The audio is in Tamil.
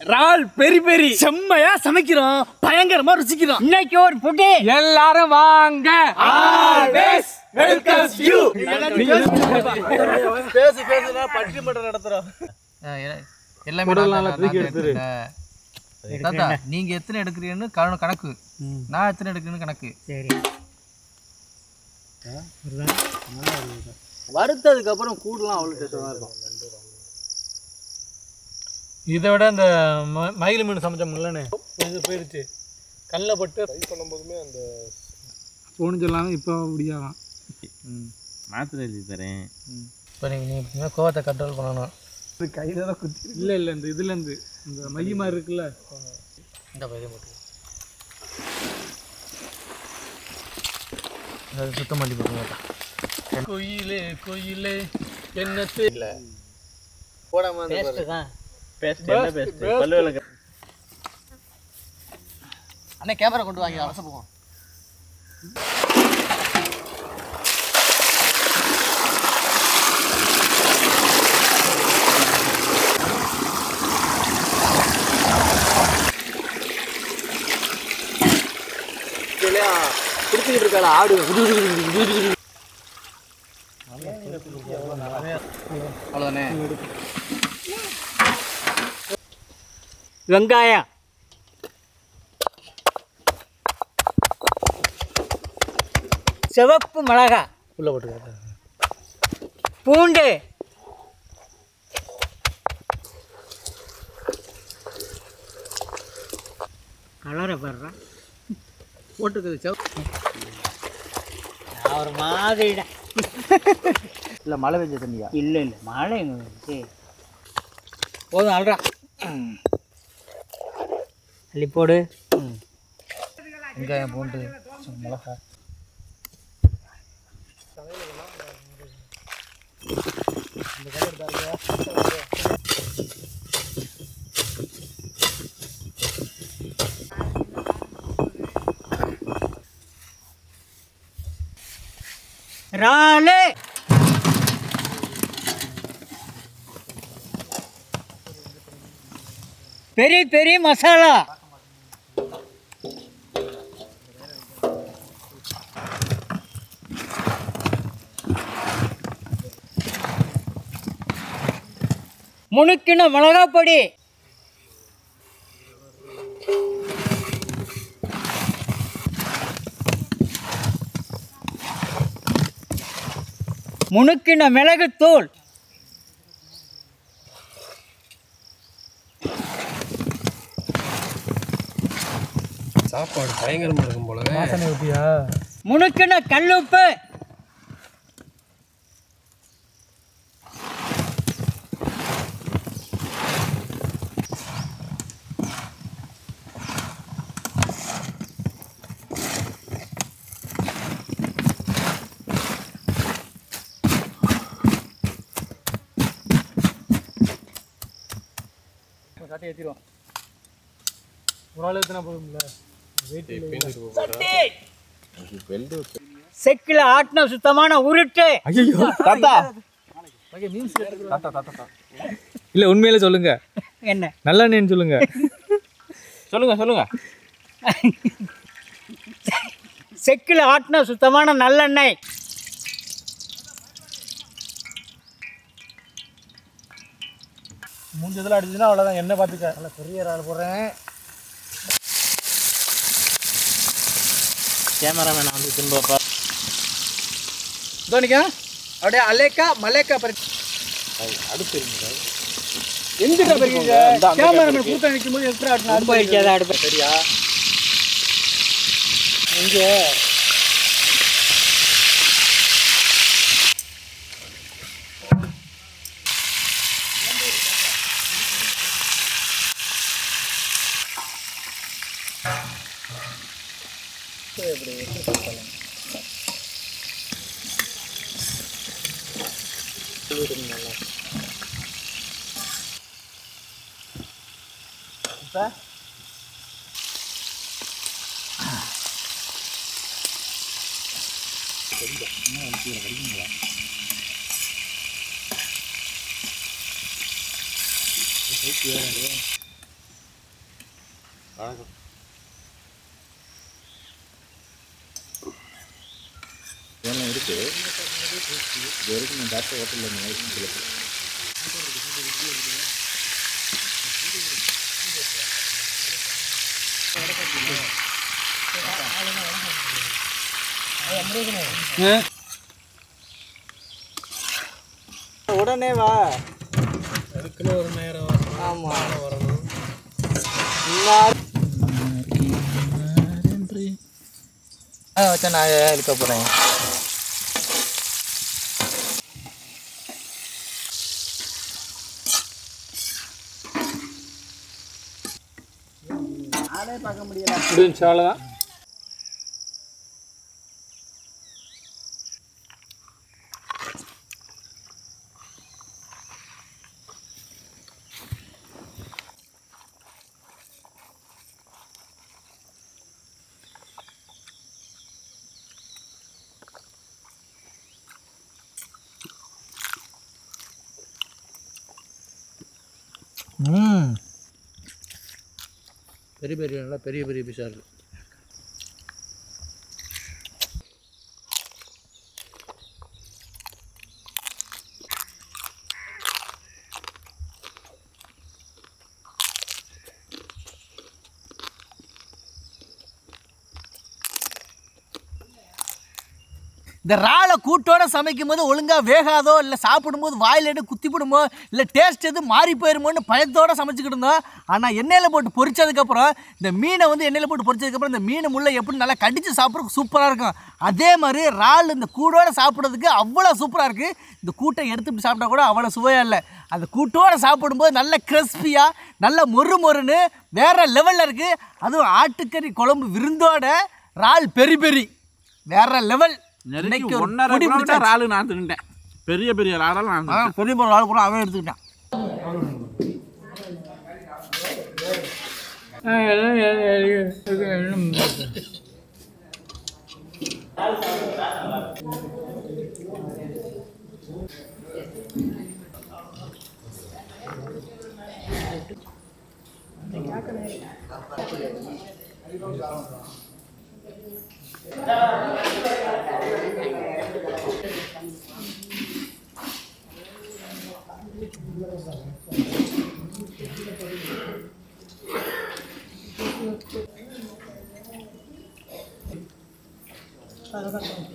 ரால் பெரி பெரி செம்மையா சமைக்கிறோம், பயங்கரமா ருசிக்கிறோம். இன்னைக்கு ஒரு புட்டி எல்லாரும் வாங்க. Always welcomes you. பேசுனா பட்டிமன்றம் நடத்துறோம். எல்லாமே தாத்தா நீங்க எத்தனை எடுக்கிறீங்கன்னு கணக்கு, நான் எத்தனை எடுக்கிறேன்னு கணக்கு. சரி வறுத்ததுக்கு அப்புறம் கூடலாம் அவ்வளோ டேஸ்டாக இருக்கும். இதை விட அந்த மயில் மீன் சமைச்சோம்லண்ணே கொஞ்சம் போயிடுச்சு. கல்லில் பட்டு ஃப்ரை பண்ணும்போதுமே அந்த போனிச்செல்லாம் இப்போ முடியாதான். மாத்திரை எழுதி தரேன். இப்போ நீங்கள் கோவத்தை கண்ட்ரோல் பண்ணணும். இது கையில் தான் குத்தி. இல்லை இந்த இதுலேருந்து இந்த மைய மாதிரி இருக்குல்ல, இந்த பயிரை மட்டும் அது சுத்தம் பண்ணி போக கோயிலே கோயிலே என்னத்து இல்லை போடாம டேஸ்ட்டு தான். பல்லு விளக்கு. அண்ணே கேமரா கொண்டு வாங்க, அவசரம் போவோம். பிடிச்சிக்கிட்டு இருக்காளா ஆடு. அவ்வளோதானே. வெங்காயம், சிவப்பு மிளகாய், உள்ள போட்டு பூண்டு, கலரை பாடுறேன் போட்டுக்குது ஒரு மாதிரிடா. இல்லை மழை பெஞ்ச தண்ணியா? இல்லை மழை எங்கே போதும் அல்றா. அள்ளி போடு. வெங்காயம் பூண்டு மிளகா. ராலு பெரிய பெரிய மசாலா, முணுக்கின மிளகாய் பொடி, முணுக்கின மிளகுத்தூள், சாப்பாடு பயங்கரமாக இருக்கும் போல. வாசனை ஊற்றியா? முணுக்கின கல்லுப்பு, காட்டி ஏற்றிடுவோம். ஒரு ஆள் எத்தனை போதும்ல செக்கில் ஆட்டின சுத்தமான உருட்டு. தாத்தா இல்லை உண்மையிலே சொல்லுங்க, என்ன நல்லெண்ணெய்ன்னு சொல்லுங்க. சொல்லுங்க. செக்கில் ஆட்டின சுத்தமான நல்லெண்ணெய், மூஞ்சதெல்லாம் அடிச்சுன்னா அவ்வளோதான். என்ன பார்த்துக்க, நல்லா பெரிய ஆள் போடுறேன். கேமராமேன் வந்து திரும்ப தோனிக்கா அப்படியே அலேக்கா மலேக்கா அடுத்து எங்கிட்ட பெரிய கேமராமேன் கூட்டம் நிற்கும் போது எப்படி ஆட்டினா ரொம்ப இருக்காதா அடுப்பு சரியா? இங்கே இதெல்லாம் இருக்கு. இது வரைக்கும் நான் டாக்டர் ஹோட்டலில் இந்த மாதிரி உடனே வா. அதுக்குன்னு ஒரு நேரம் ஆமாம் வரணும். வச்சா நான் இருக்க போகிறேன். முடிஞ்சு அவ்வளோதான். பெரிய பெரிய நல்லா பெரிய பெரிய பீஸாக இருக்குது. இந்த இறாலை கூட்டோட சமைக்கும் போது ஒழுங்காக வேகாதோ இல்லை சாப்பிடும்போது வாயில் எடுத்து குத்திப்பிடுமோ இல்லை டேஸ்ட் எதுவும் மாறி போயிருமோன்னு பயத்தோடு சமைச்சிக்கிட்டு இருந்தோம். ஆனால் எண்ணெயில் போட்டு பொரிச்சதுக்கப்புறம் இந்த மீனை வந்து எண்ணெயில் போட்டு பொரிச்சதுக்கப்புறம் இந்த மீன் முள்ளை எப்படி நல்லா கடித்து சாப்பிட்றதுக்கு சூப்பராக இருக்கும். அதே மாதிரி இறால் இந்த கூட்டோடு சாப்பிட்றதுக்கு அவ்வளோ சூப்பராக இருக்குது. இந்த கூட்டை எடுத்துட்டு சாப்பிட்டா கூட அவ்வளோ சுவையாக இல்லை. அந்த கூட்டோடு சாப்பிடும்போது நல்ல கிறிஸ்பியாக நல்ல மொறு மொறுன்னு வேறு லெவலில் இருக்குது. அதுவும் ஆட்டுக்கறி குழம்பு விருந்தோட இறால் பெரி பெரி வேறு லெவல். நெருக்கி 1.5 கிலோமீட்டர் ஆளு நான் தின்னுட்டேன். பெரிய பெரிய ஆளால் நான் பெரிய பெரிய ஆள் கூட அவன் எடுத்துக்கிட்டான். அழகாக